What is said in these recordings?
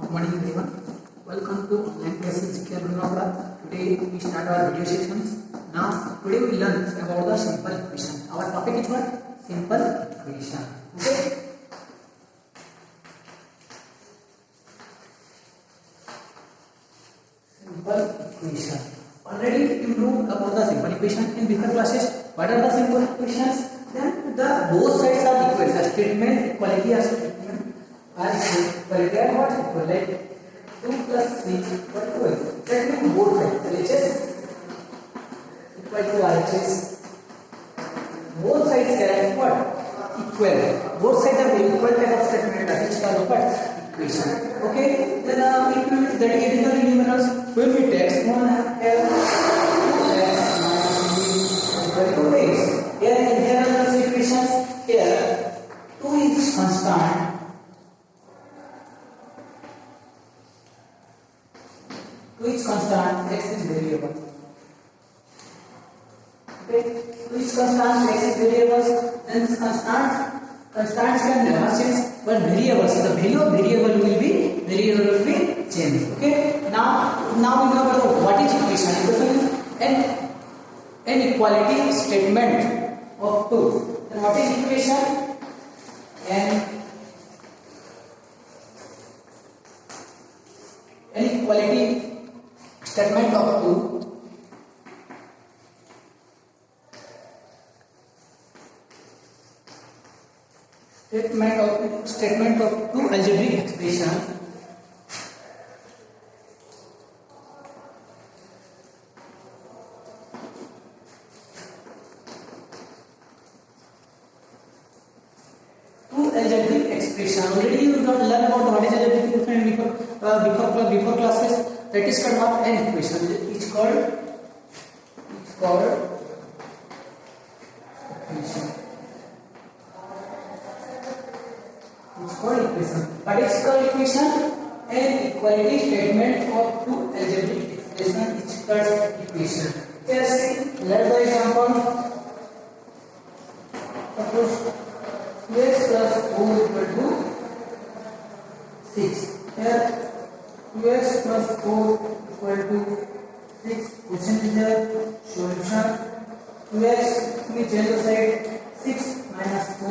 Good morning everyone. Welcome to online classes GK Abhinavra. Today we start our video sessions. Now today we learn about the simple equation. Our topic is what? Simple equation. Okay. Simple equation. Already you know about the simple equation in before classes. What are the simple equations? Then the both sides are equal. The statement equality or statement are equal. Equality are what? Equal. Like 2 plus 3 equal to 8. That means both sides. LHS equal to RHS. Both sides are what? Equal. Both sides are equal type of statement. That is called what? Equation. Okay. Then if that is the numerals, when we take 1 L 2x equal to 8. Here are the equations. Here 2 is constant. 2 is constant, x is variable. Okay, 2 is constant, x is variables. Then constants can never change, but variables. So the value of variable will be changed. Okay. Now we know about what is equation. Equation is an equality statement of 2. Then what is equation? An equality statement of 2. Statement of 2 algebraic expression. Algebraic expression. Already you got learn about what is algebraic expression before classes. That is called what? An equation. It's called equation. It's called equation. But it's called equation. An equality statement of 2 algebraic expression. It's called equation. Here see, let the example. Suppose 2x plus 4 equal to 6. Here 2x plus 4 equal to 6. Question is the solution. 2x, we change the side. 6 minus 4.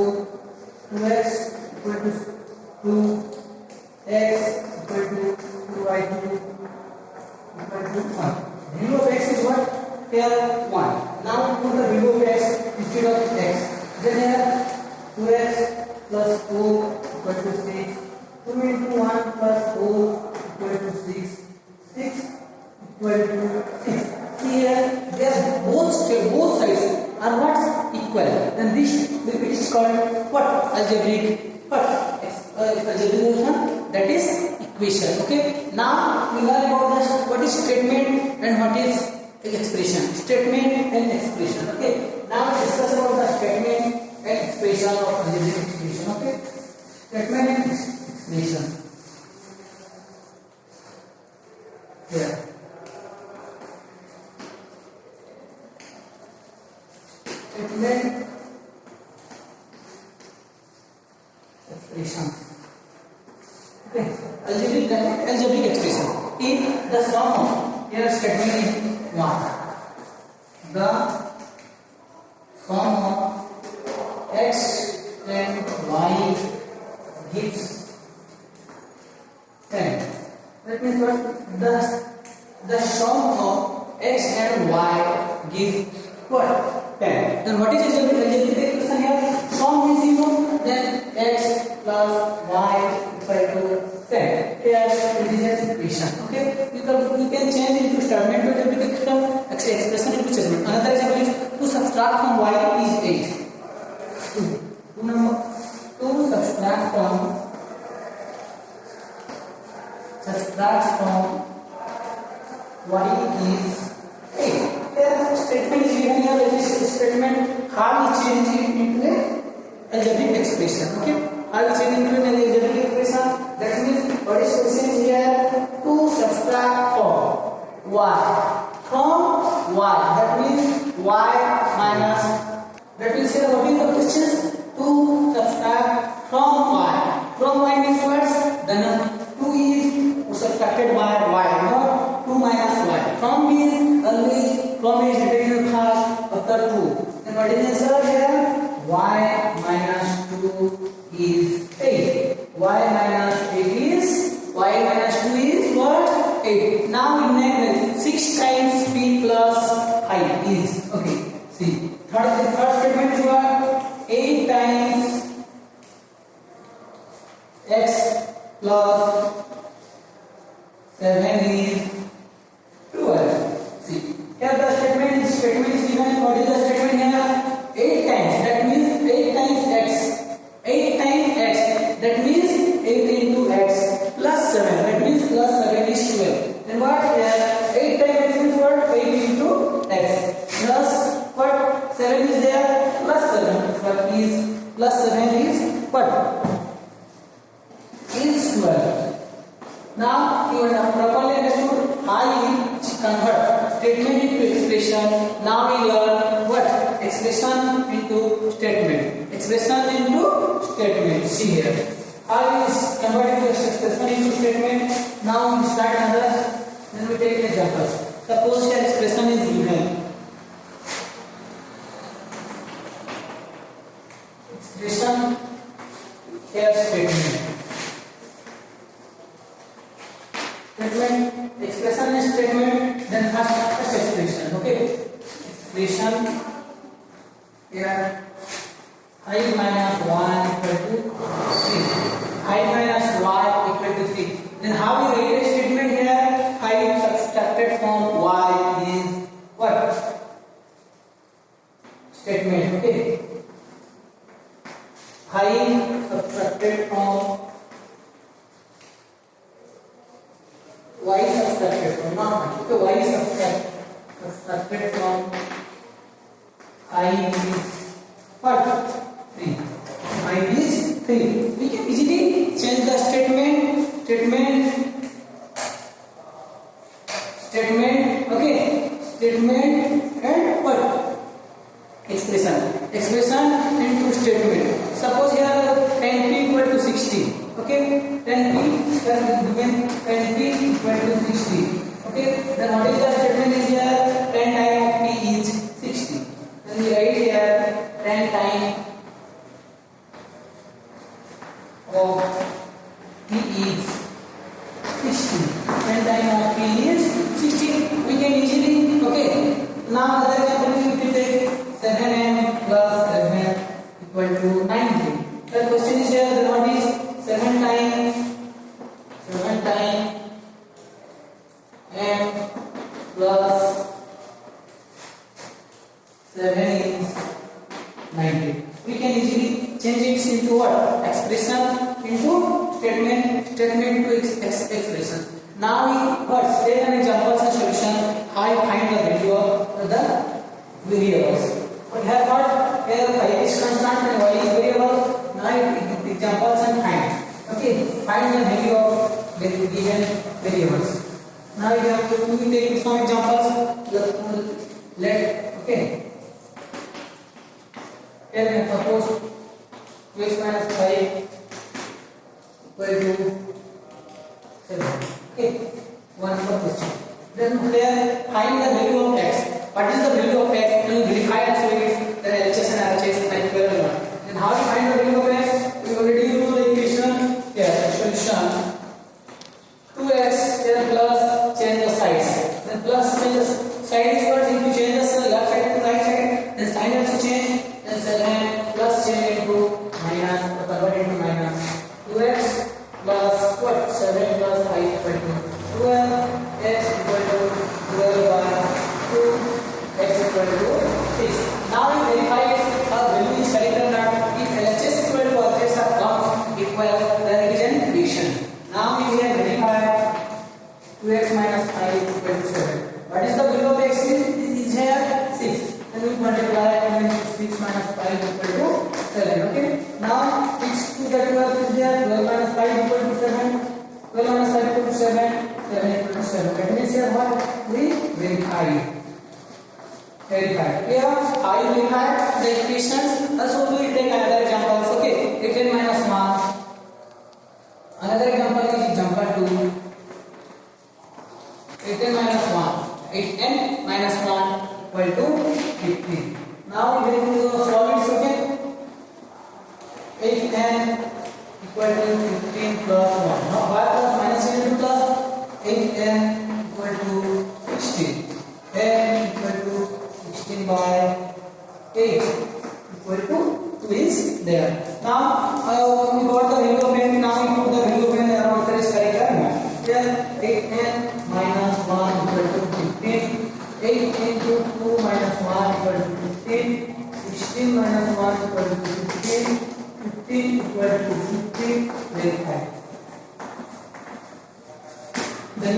2x equal to 2. X equal to 2y2 equal to 1. Value of x is what? Here 1. Now put the value of x instead of x. Then here 2x plus 4 equal to 6. 2 into 1 plus 4 equal to 6. 6 equal to 6. Here, both sides are what? Equal. And this is called what? Algebraic. What? Algebraic. That is equation. Okay. Now we learn about what is statement and what is expression. Statement and expression. Okay. Now we discuss about the statement and expression of algebraic expression. Okay. Statement and expression. Here. Statement expression. Okay. Algebraic expression. If the sum of here statement is 1, the sum of x and y gives 10. That means what? The sum of x and y gives what? 10. Then what is algebraic expression here? Sum is 0, then x plus y equal to 10. Here it is an equation. Okay? You can change into statement to algebraic expression into statement. Another example is to subtract from y is 8. To subtract from y is 8. Here statement is given here. This statement how we change it into an algebraic expression. Okay, how we change into an algebraic expression. That means what is question here? To subtract from y. That means y minus. That means here what is the question? To subtract from y. From y means what? Then 2 is y minus 8 is y minus 2 is what? 8. Now in next 6 times p plus I is okay. See third statement is what? 8 times x plus 7 is 12. See here the statement is given. What is the statement here? 8 times, that means 8 times x. 8 times x, that means 8 into x plus 7, that means plus 7 is 12. Then what here? 8 times x means what? 8 into x plus what? 7 is there, plus 7. What is plus 7 is what? Is 12. Now you have properly understood how you convert statement into expression. Now we learn what? Expression into statement. Expression into statement. See here. How is converted to expression into statement? Now we start another. Then we take examples. Suppose your expression is given. Expression here statement. Statement, expression is statement, then first expression, okay? Expression here I minus 1 equal to 3. I minus y equal to 3. Then how we write a statement here? I subtracted from y is what? Statement, okay? I subtracted from y subtracted from not okay, y subtracted from I is what? 3. I is 3. We can easily change the statement, okay? Statement and what? Expression into statement. Suppose here 10p equal to 60. Okay, 10p given 10p equal to 60. Okay, then what is the statement is here? 10 times p is 60. Then we write here 10 times of p is 60. 10 times of p is 60. We can easily, okay. Now other example we take 7m plus 7 equal to 90. The question is here, then what is 7 times m plus 7 is 90. We can easily change it into what? Expression into statement to expression. Now we first take an example and solution. How you find the value of the variables. We have got here y is constant and y is variable. Now examples and find. Okay, find the value of the given variables. Now you have to take some examples. Let okay. Here we suppose 2x minus 5 equal to 7. Okay, one more question. Then here find the value of x. What is the value of x? When you verify and show it, the LHS and RHS are equal to 1. Then how to find the value of x? We already know the equation. Here, solution 2x here plus change the sides. Then plus change the side is what? If you change the left side to right side, then sign also change. Then 7 plus change into minus, convert into minus. 2x plus what? 7 plus 5 equal to 12. X equal to 12 by 2. X equal to 6. Now we verify if our value is correct or not. If LHS equal to RHS are comes equal, then it is an equation. Now we can verify 2x minus 5 equal to 7. What is the value of x? Is here 6. Then we multiply and 6 minus 5 equal to 7. Okay. Now 6 to the 12 is there. 12 minus 5 equal to 7. 12 minus 5 equal to 7. 7 equal to 7. That means here what? We verify. Here I verify the equations. Also we will take another example. Okay. 8n minus 1. Another example is example 2. 8n minus 1. 8n minus 1 equal to 15. Now we will solve it. Okay. 8n equal to 15 plus 1. Now y plus minus n into plus 8n equal to 16. n equal to 16 by 8 equal to 2 is there. Now we got the value of n. Now we put the value of n and our answer is correct. Here 8n minus 1 equal to 15. 8 into 2 minus 1 equal to 15. 16 minus 1 equal to 15. 15 equal to 15. Verify. Then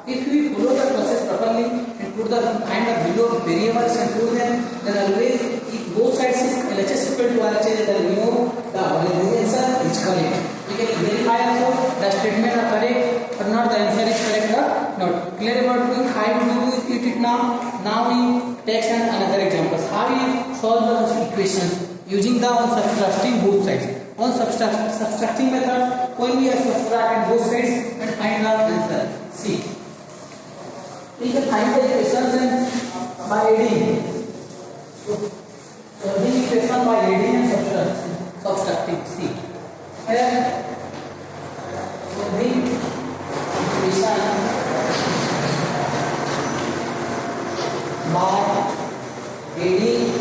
if we follow the process properly and put the find the value of variables and prove them, then always if both sides is LHS equal to RHS, then we know the answer is correct. We can verify also the statement are correct or not, the answer is correct or not. Clear about it? How to do it now? Now we take another examples. How we solve the equation using the subtracting both sides. On subtracting method, when we are subtracting both sides and find our answer. See, we can find the equations and by adding. So the equation by adding and subtracting. See, here so the equation by adding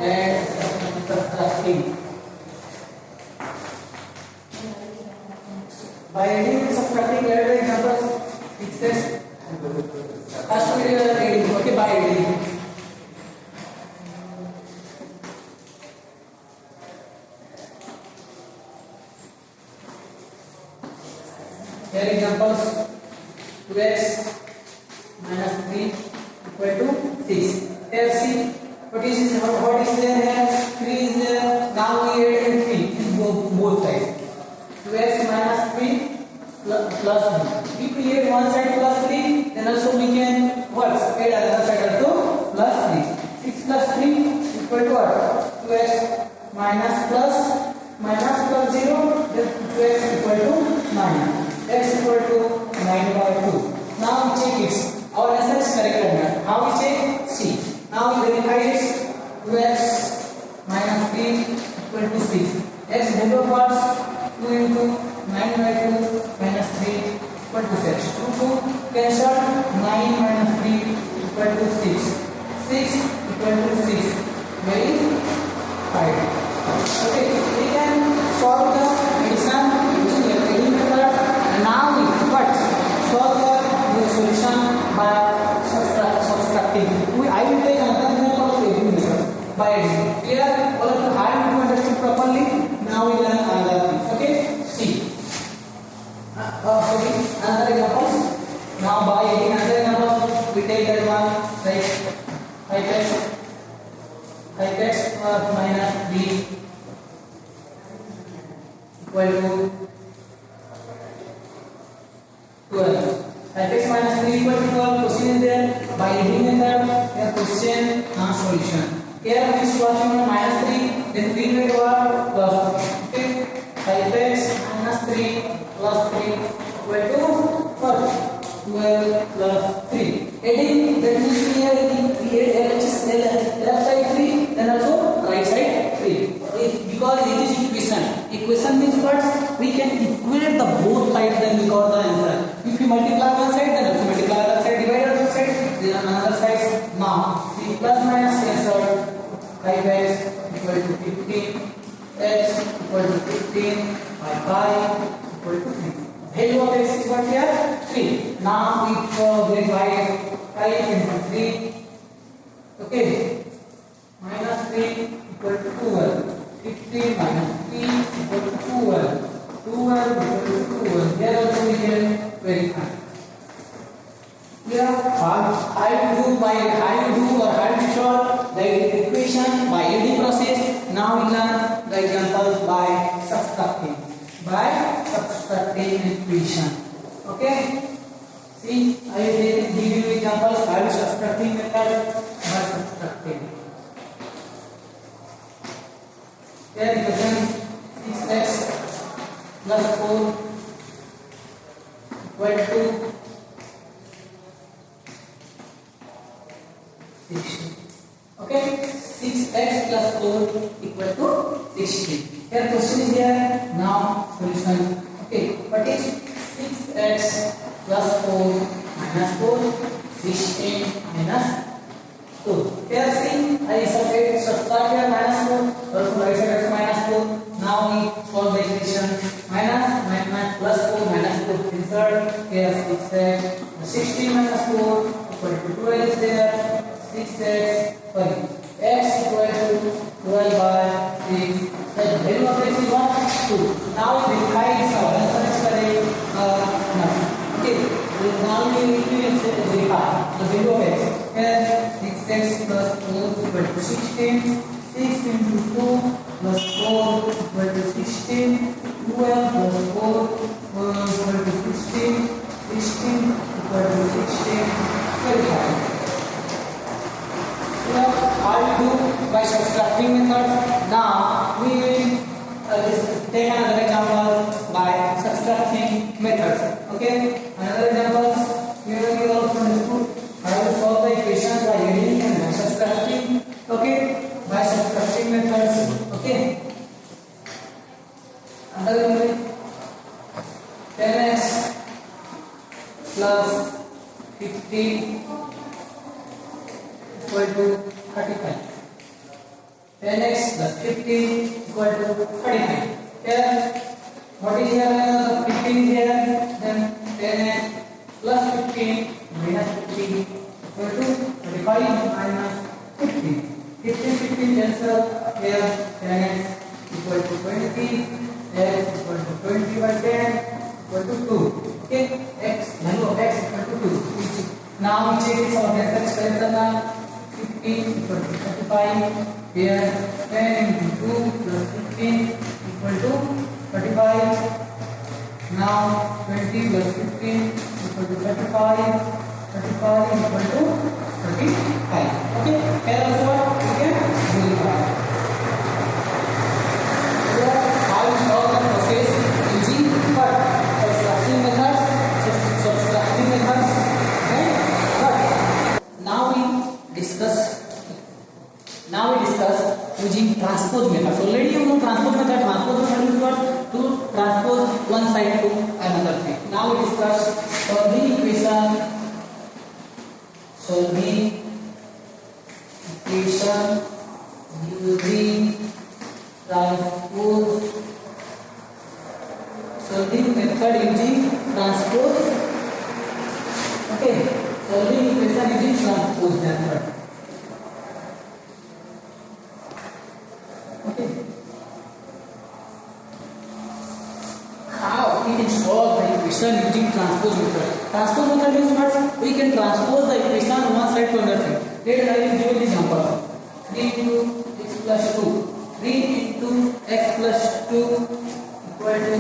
and subtracting. By adding and subtracting, let the examples. It says first we are adding. Okay, by adding. Here examples: 2x minus 3 equal to 6. Here see what is there here? 3 is there. Now we add 3 in both sides. 2x minus 3 plus 3. If we add one side plus 3, then also we can what? Add another side also plus 3. 6 plus 3 equal to what? 2x minus 0, then 2x equal to 9. X equal to 9 by 2. Now we check it. Our answer is correct or not? How we check? See. Now we verify it. 2x minus 3 equal to 6. X value of what? 2 into 9 by 2 minus 3 equal to 6. 2 cancel. 9 minus 3 equal to 6. 6 equal to 6. Very 5. Okay. We can solve the addition using adding method. Now we solve the solution by subtracting. I will take another example of adding method by adding. Here, all of you have to understand properly. Now we learn another thing. Okay, see. Another example. Now by adding another example, we take that one like 5x minus 3 equal to 12. 5x minus 3 equal to 12. Question is there. By adding method, here question solution. Here we is watching minus 3, then we will what plus 3. Okay. 5x minus 3 plus 3 equal to what? 12 plus 3. Adding, that means here we add left side 3, then also right side 3. Because it is equation. Equation means what? We can equate the both sides, then we got the answer. If you multiply one side, then also multiply other side, divide other side, then another side. Now, see plus minus cancel. 5x equal to 15, x equal to 15 by 5 equal to 3. Value of x is what here? 3. Now we verify 5 into 3. Okay. Minus 3 equal to 12. 15 minus 3 equal to 12. 12 equal to 12. Here also we can verify. Here, how you do or how you solve the equation by adding process. Now we learn the examples by subtracting. By subtracting equation. Okay. See, I will give you examples by subtracting method. By subtracting. Here equation 6x plus 4 equal to 60. Okay, 6x plus 4 equal to 60. Here question is here. Now solution. Okay, what is 6x plus 4 minus 4, 16 minus 2. Here see, I subtract here minus 4, also right side is minus 4. Now we solve the equation. Minus plus 4 minus 4 insert here 6x 16 minus 4 equal to 12 is there. 6x sorry x equal to 12 by 6. The value of x is 1 2. Now we verify this our answer is correct. Okay, now we need to verify the value of x. Here 6x plus 4 equal to 16. 6 into 2 plus 4 equal to 16. 12 plus 4 equal to 16. 16 equal to 16. Verify. How we do by subtracting method. Now we will take another example by subtracting methods. Okay, another example. Here we also understood how to solve the equation by adding and by subtracting. Okay, by subtracting methods. Okay, another one 10x plus 50 equal to 35. 10x plus 50 equal to 35. Here, what is here? 15 is here. Then 10x plus 15 minus 50 equal to 35 minus 50. 15 cancel. Here 10x equal to 20. X equal to 20 by 10 equal to 2. Okay, value of x equal to 2. Now we check this out. Let's correct 15 equal to 35. Here 10 into 2 plus 15 equal to 35. Now 20 plus 15 equal to 35. 35 equal to 35. Okay, here also what we can verify. How we solve the process using what? Subtracting methods. Okay, but now we discuss using transpose method. So already you know transpose method. Transpose method is what? To transpose one side to another thing. Now we discuss solving equation using transpose. Solving method using transpose. Okay, solving equation using transpose method. Okay. How we can solve the equation using transpose method? Transpose method means what? We can transpose the equation on one side to another thing. Let us give an example. 3 into x plus 2. 3 into x plus 2 equal to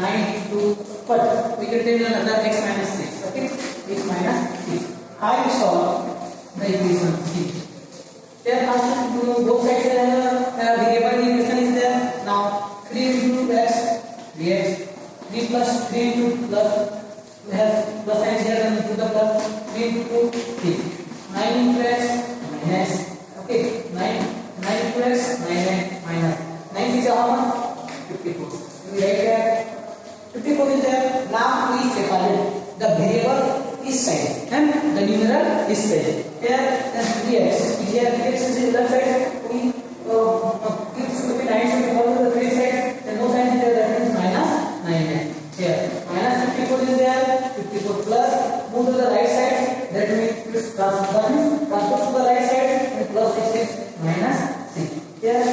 9 into what? We can take another x minus 6. Okay, x minus 6. How you solve the equation? There are both sides variable equation is there. Now 3 into x dx. 3 plus 3 into plus. We have plus sign here and into the plus. 3 into 3. 9 into x minus. Okay, 9 into x minus. 9 is how much? 54. We write here 54 is there. Now we separate the variable is side and the numeral is side. Here dx. Here dx is in left side. We should be 9 should be equal to the 3 side. Then no sign is there. That means minus 9. Here minus 54 is there. 54 plus move to the right side. That means transpose to the right side and plus 6 minus 6. Here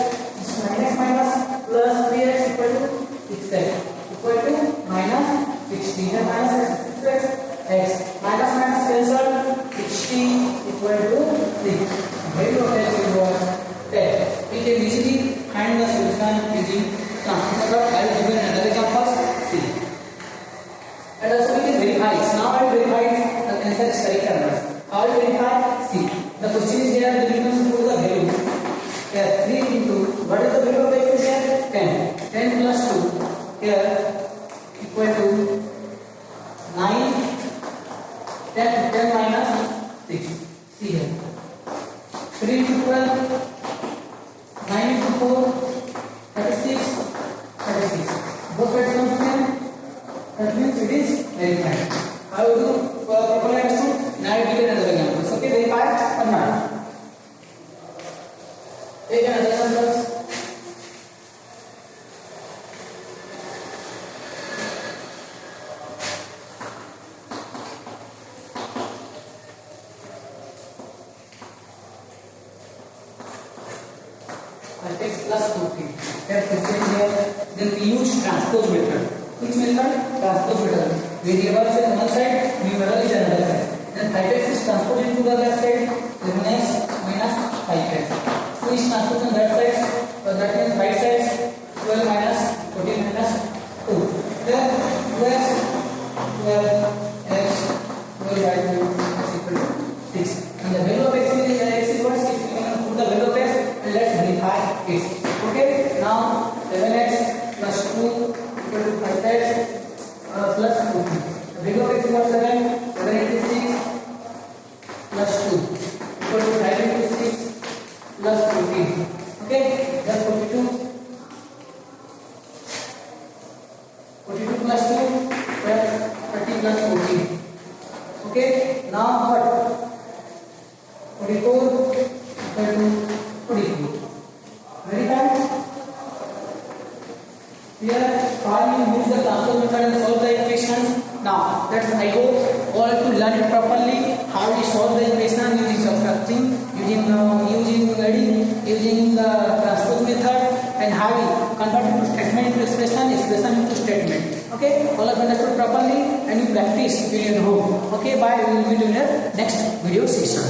minus plus 3x equal to 6x equal to minus 16 and minus 6x. X minus cancel. 16 equal to 3. Value of x is what? 10. We can easily find the solution using transpose method. I will give you another example. See. And also we can verify it. Now I will verify the answer is correct or not. How will verify? See. The question is here. The difference to the value. Here 3 into what is the value of x is here? 10. 10 plus 2 here equal to 9. 10 minus 6. See here. 3 into 12. 9 into 4. 36. both sides come same, that means it is verified. How to properly understood? Now I give another example. Okay, verified or not? Take another example. X plus 2p. That is here. Then we use transpose method. Which method? Transpose method. Variable is on one side, numeral is another side. Then 5x is transposed into the left side. Then next minus 5x. So is transposed on that side. That means right side 12 minus 14 minus 2. Then 2x 12x 12 by 2 is equal to 6. And the value of x is what? 6. We can put the value of x. Let's verify it. Okay, now 7x plus 2 equal to 5x plus 2. The value of x is what? 7. 7 into 6 plus 2 equal to 5 into 6 plus 14. Okay, that's 42. 42 plus 2 30 plus 14. Okay, now what? 44 equal to 42. Verify. Here, how you use the transpose method and solve the equations. Now, let's I hope all to learn it properly. How we solve the equation using subtracting, using the transpose method, and how we convert into statement into expression, expression into statement. Okay, all of understood properly, and you practice in your home. Okay, bye. We will meet in the next video session.